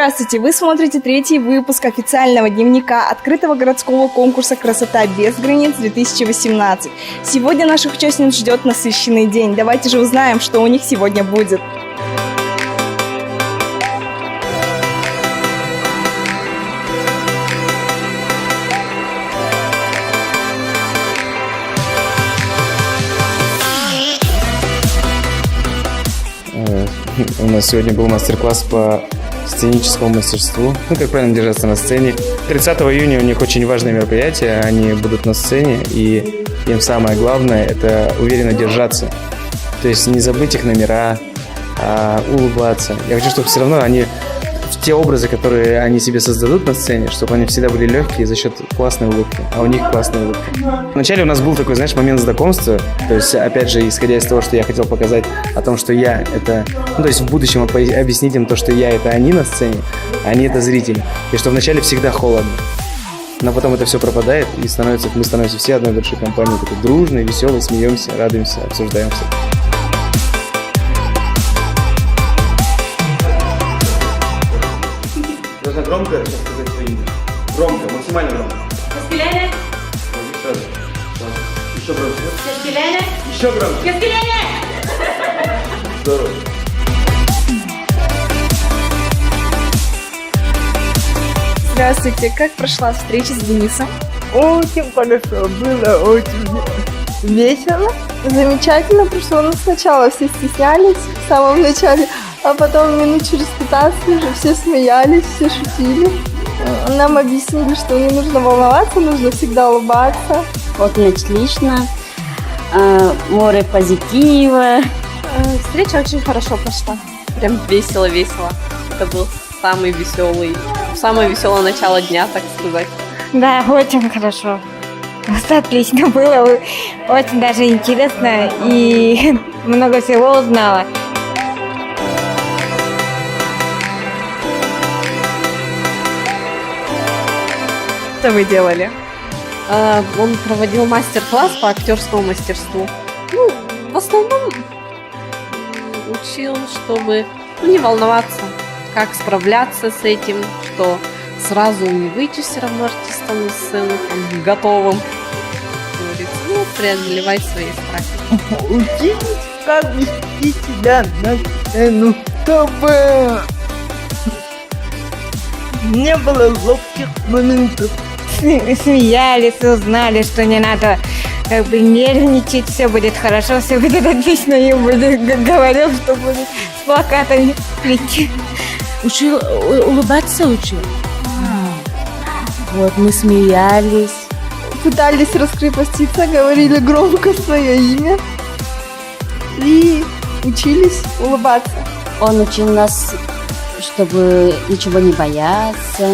Здравствуйте! Вы смотрите третий выпуск официального дневника открытого городского конкурса «Красота без границ-2018». Сегодня наших участниц ждет насыщенный день. Давайте же узнаем, что у них сегодня будет. У нас сегодня был мастер-класс по сценическому мастерству, как правильно держаться на сцене. 30 июня у них очень важное мероприятие, они будут на сцене, и им самое главное – это уверенно держаться. То есть не забыть их номера, а улыбаться. Я хочу, чтобы все равно они, те образы, которые они себе создадут на сцене, чтобы они всегда были легкие за счет классной улыбки, а у них классная улыбка. Вначале у нас был такой, момент знакомства, то есть, опять же, исходя из того, что я хотел показать о том, что я — это, то есть в будущем объяснить им то, что я — это они на сцене, а они — это зрители, и что вначале всегда холодно, но потом это все пропадает, и мы становимся все одной большой компанией, такой дружной, веселой, смеемся, радуемся, обсуждаем все. Нужно громко сейчас сказать свое имя. Громко, максимально громко. Каскеляне. Сразу. Еще громче. Каскеляне. Еще громче. Каскеляне. Здорово. Здравствуйте! Как прошла встреча с Денисом? Очень хорошо, было очень весело. Замечательно прошло, но сначала все стеснялись в самом начале, а потом минут через 15 уже все смеялись, все шутили. Нам объяснили, что не нужно волноваться, нужно всегда улыбаться. Очень отлично, море позитива. Встреча очень хорошо прошла. Прям весело-весело. Это был самое веселое начало дня, так сказать. Да, очень хорошо. Просто отлично было. Очень даже интересно и много всего узнала. Что вы делали? Он проводил мастер-класс по актерскому мастерству. В основном учил, чтобы не волноваться, как справляться с этим, что сразу не выйти все равно артистом на сцену, готовым. Говорится, преодолевать свои страхи. Учились, как вести себя на сцену, чтобы не было ловких моментов. Смеялись, узнали, что не надо нервничать, все будет хорошо, все будет отлично. И говорил, что будет с плакатами прийти. Учил, улыбаться учил. Вот, мы смеялись. Пытались раскрепоститься, говорили громко свое имя и учились улыбаться. Он учил нас, чтобы ничего не бояться.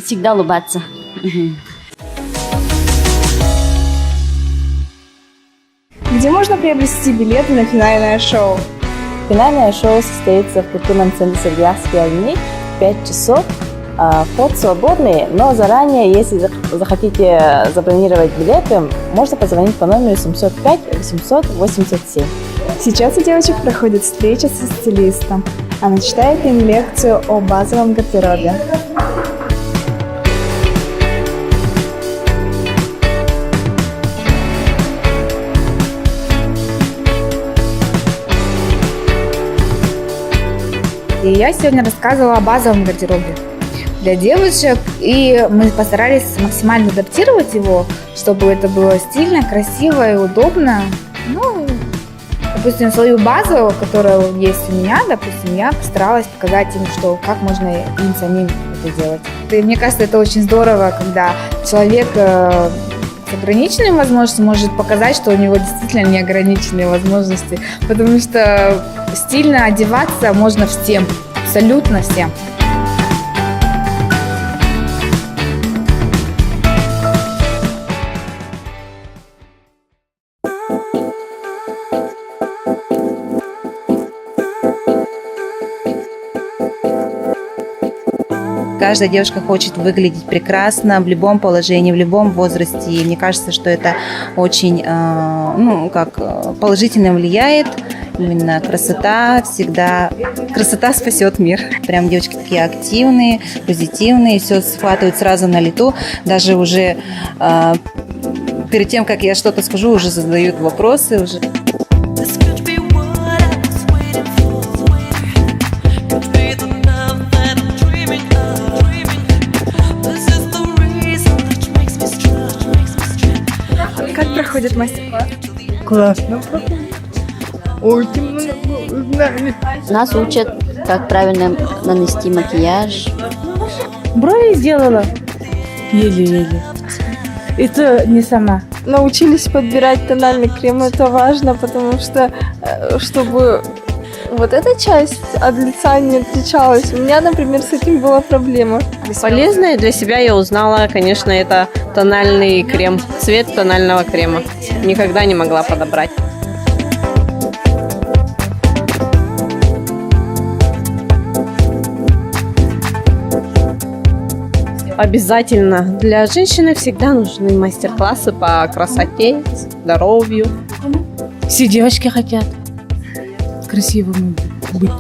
Всегда улыбаться. Где можно приобрести билеты на финальное шоу? Финальное шоу состоится в культурном центре Сергеевской аллеи в 5 часов. Вход свободный, но заранее, если захотите забронировать билеты, можно позвонить по номеру 705 887. Сейчас у девочек проходит встреча со стилистом. Она читает им лекцию о базовом гардеробе. И я сегодня рассказывала о базовом гардеробе для девушек, и мы постарались максимально адаптировать его, чтобы это было стильно, красиво и удобно. Допустим, свою базу, которая есть у меня, я постаралась показать им, как можно им самим это делать. И мне кажется, это очень здорово, когда человек с ограниченными возможностями может показать, что у него действительно неограниченные возможности, потому что стильно одеваться можно всем, абсолютно всем. каждая девушка хочет выглядеть прекрасно в любом положении, в любом возрасте. И мне кажется, что это очень положительно влияет. Именно красота всегда... Красота спасет мир. Прям девочки такие активные, позитивные, все схватывают сразу на лету. Даже уже перед тем, как я что-то скажу, уже задают вопросы. Уже. Как проходит мастер-класс? Классно. Очень много узнали. Нас учат, как правильно нанести макияж. Брови сделала? Еле-еле. Это не сама. Научились подбирать тональный крем, это важно, потому что, чтобы вот эта часть от лица не отличалась. У меня, например, с этим была проблема. Полезное для себя я узнала, конечно, это тональный крем, цвет тонального крема. Никогда не могла подобрать. Обязательно. Для женщины всегда нужны мастер-классы по красоте, здоровью. Все девочки хотят красивыми быть.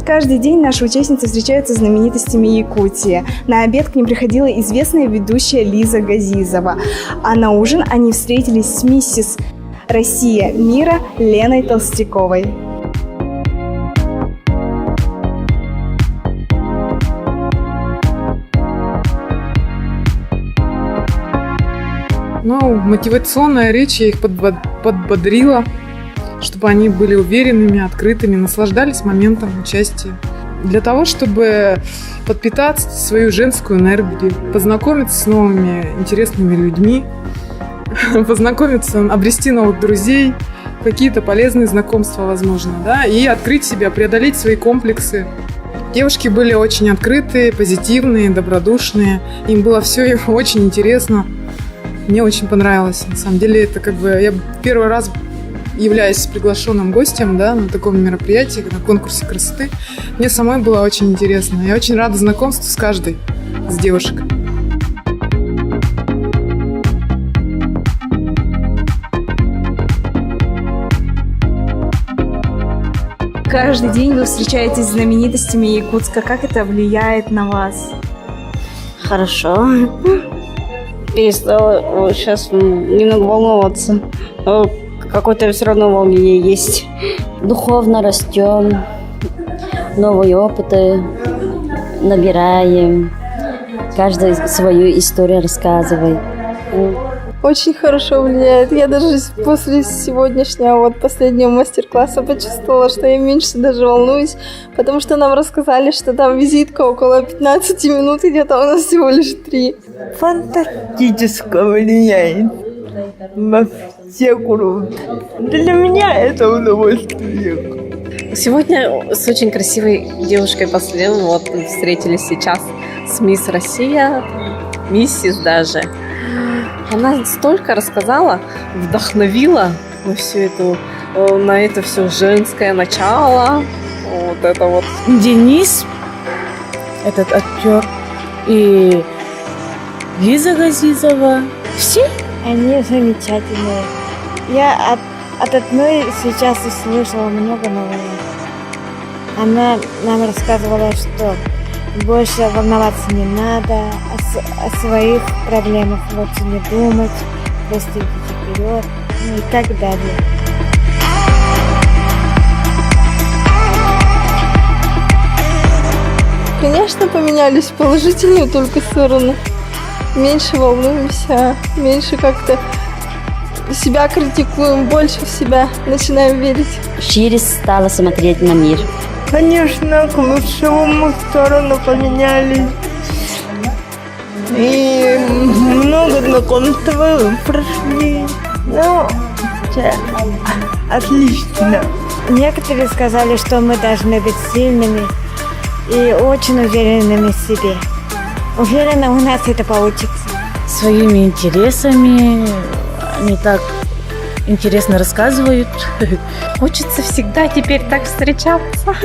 Каждый день наши участницы встречаются с знаменитостями Якутии. На обед к ним приходила известная ведущая Лиза Газизова. А на ужин они встретились с миссис Россия мира Леной Толстяковой. Мотивационная речь, я их подбодрила, чтобы они были уверенными, открытыми, наслаждались моментом участия. Для того, чтобы подпитать свою женскую энергию, познакомиться с новыми интересными людьми, познакомиться, обрести новых друзей, какие-то полезные знакомства, возможно, да, и открыть себя, преодолеть свои комплексы. Девушки были очень открытые, позитивные, добродушные, им было все очень интересно. Мне очень понравилось. На самом деле, это я первый раз являюсь приглашенным гостем, да, на таком мероприятии, на конкурсе красоты. Мне самой было очень интересно. Я очень рада знакомству с каждой из девушек. Каждый день вы встречаетесь с знаменитостями Якутска. Как это влияет на вас? Хорошо. Перестала сейчас немного волноваться. Но какое-то все равно волнение есть. Духовно растем, новые опыты набираем. Каждый свою историю рассказывает. Очень хорошо влияет. Я даже после сегодняшнего последнего мастер-класса почувствовала, что я меньше даже волнуюсь, потому что нам рассказали, что там визитка около 15 минут идет, а у нас всего лишь 3. Фантастически влияет на все группы. Для меня это удовольствие. Сегодня с очень красивой девушкой встретились сейчас с мисс Россия, миссис даже. Она столько рассказала, вдохновила на это все женское начало. Вот это вот. Денис, этот актер, и Лиза Газизова. Все? Они замечательные. Я от одной сейчас услышала много нового. Она нам рассказывала, что больше волноваться не надо, о своих проблемах лучше не думать, просто идти вперед, и так далее. Конечно, поменялись в положительную только сторону. Меньше волнуемся, меньше как-то себя критикуем, больше в себя начинаем верить. Шире стала смотреть на мир. Конечно, к лучшему сторону поменялись. И много знакомств прошли. Отлично. Некоторые сказали, что мы должны быть сильными и очень уверенными в себе. Уверена, у нас это получится. своими интересами. Они так интересно рассказывают. Хочется всегда теперь так встречаться.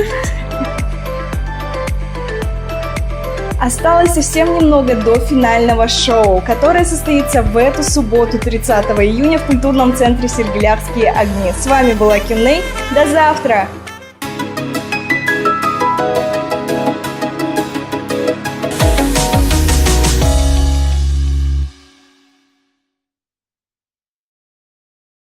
Осталось совсем немного до финального шоу, которое состоится в эту субботу, 30 июня, в культурном центре «Сергелявские огни». С вами была Кюней. До завтра!